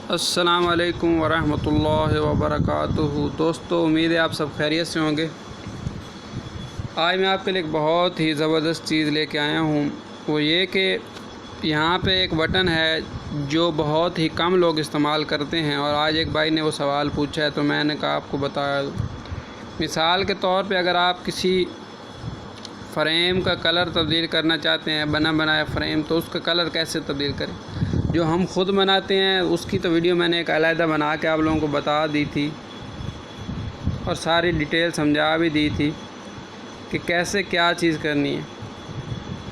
السلام علیکم ورحمۃ اللہ وبرکاتہ۔ دوستو، امید ہے آپ سب خیریت سے ہوں گے۔ آج میں آپ کے لیے ایک بہت ہی زبردست چیز لے کے آیا ہوں۔ وہ یہ کہ یہاں پہ ایک بٹن ہے جو بہت ہی کم لوگ استعمال کرتے ہیں، اور آج ایک بھائی نے وہ سوال پوچھا ہے تو میں نے کہا آپ کو بتایا دوں۔ مثال کے طور پہ اگر آپ کسی فریم کا کلر تبدیل کرنا چاہتے ہیں، بنا بنایا فریم، تو اس کا کلر کیسے تبدیل کریں؟ جو ہم خود بناتے ہیں اس کی تو ویڈیو میں نے ایک علیحدہ بنا کے آپ لوگوں کو بتا دی تھی اور ساری ڈیٹیل سمجھا بھی دی تھی کہ کیسے کیا چیز کرنی ہے۔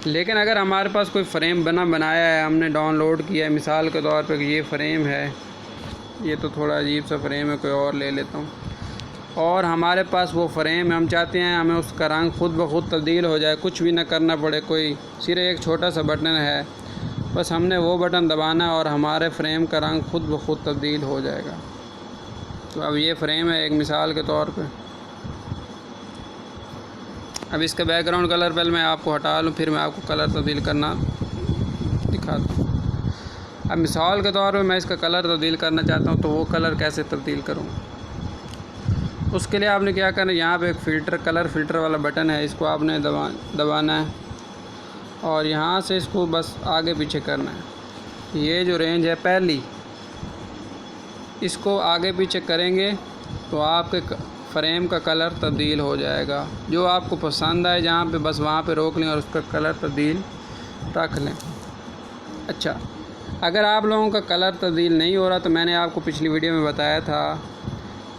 لیکن اگر ہمارے پاس کوئی فریم بنایا ہے، ہم نے ڈاؤن لوڈ کیا ہے، مثال کے طور پہ کہ یہ فریم ہے، یہ تو تھوڑا عجیب سا فریم ہے، کوئی اور لے لیتا ہوں، اور ہمارے پاس وہ فریم ہے، ہم چاہتے ہیں ہمیں اس کا رنگ خود بخود تبدیل ہو جائے، کچھ بھی نہ کرنا پڑے، کوئی صرف ایک چھوٹا سا بٹن ہے، بس ہم نے وہ بٹن دبانا اور ہمارے فریم کا رنگ خود بخود تبدیل ہو جائے گا۔ تو اب یہ فریم ہے ایک مثال کے طور پہ۔ اب اس کا بیک گراؤنڈ کلر پہلے میں آپ کو ہٹا لوں، پھر میں آپ کو کلر تبدیل کرنا دکھاتا ہوں۔ اب مثال کے طور پہ میں اس کا کلر تبدیل کرنا چاہتا ہوں، تو وہ کلر کیسے تبدیل کروں؟ اس کے لیے آپ نے کیا کرنا ہے، یہاں پہ ایک کلر فلٹر والا بٹن ہے، اس کو آپ نے دبانا ہے اور یہاں سے اس کو بس آگے پیچھے کرنا ہے۔ یہ جو رینج ہے پہلی، اس کو آگے پیچھے کریں گے تو آپ کے فریم کا کلر تبدیل ہو جائے گا۔ جو آپ کو پسند آئے جہاں پہ، بس وہاں پہ روک لیں اور اس کا کلر تبدیل رکھ لیں۔ اچھا، اگر آپ لوگوں کا کلر تبدیل نہیں ہو رہا تو میں نے آپ کو پچھلی ویڈیو میں بتایا تھا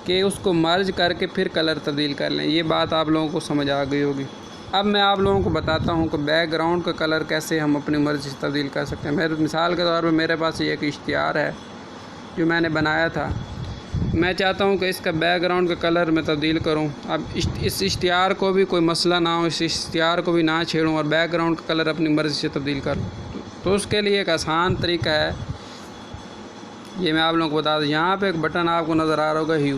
کہ اس کو مرج کر کے پھر کلر تبدیل کر لیں۔ یہ بات آپ لوگوں کو سمجھ آ گئی ہوگی۔ اب میں آپ لوگوں کو بتاتا ہوں کہ بیک گراؤنڈ کا کلر کیسے ہم اپنی مرضی سے تبدیل کر سکتے ہیں۔ مثال کے طور پہ میرے پاس یہ ایک اشتہار ہے جو میں نے بنایا تھا، میں چاہتا ہوں کہ اس کا بیک گراؤنڈ کا کلر میں تبدیل کروں۔ اب اس اشتہار کو بھی کوئی مسئلہ نہ ہو، اس اشتہار کو بھی نہ چھیڑوں اور بیک گراؤنڈ کا کلر اپنی مرضی سے تبدیل کر لوں، تو اس کے لیے ایک آسان طریقہ ہے، یہ میں آپ لوگوں کو بتا دوں۔ یہاں پہ ایک بٹن آپ کو نظر آ رہا ہوگا، ہیو۔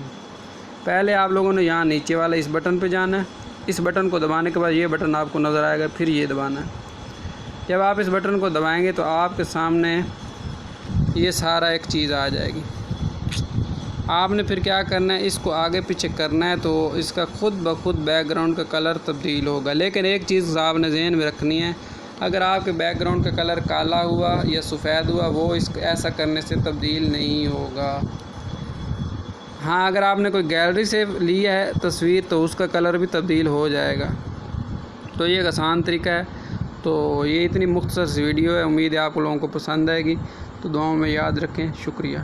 پہلے آپ لوگوں نے یہاں نیچے والا اس بٹن پہ جانا ہے، اس بٹن کو دبانے کے بعد یہ بٹن آپ کو نظر آئے گا، پھر یہ دبانا ہے۔ جب آپ اس بٹن کو دبائیں گے تو آپ کے سامنے یہ سارا ایک چیز آ جائے گی۔ آپ نے پھر کیا کرنا ہے، اس کو آگے پیچھے کرنا ہے تو اس کا خود بخود بیک گراؤنڈ کا کلر تبدیل ہوگا۔ لیکن ایک چیز آپ نے ذہن میں رکھنی ہے، اگر آپ کے بیک گراؤنڈ کا کلر کالا ہوا یا سفید ہوا، وہ ایسا کرنے سے تبدیل نہیں ہوگا۔ ہاں، اگر آپ نے کوئی گیلری سے لی ہے تصویر تو اس کا کلر بھی تبدیل ہو جائے گا۔ تو یہ ایک آسان طریقہ ہے۔ تو یہ اتنی مختصر سی ویڈیو ہے، امید ہے آپ لوگوں کو پسند آئے گی، تو دعاؤں میں یاد رکھیں۔ شکریہ۔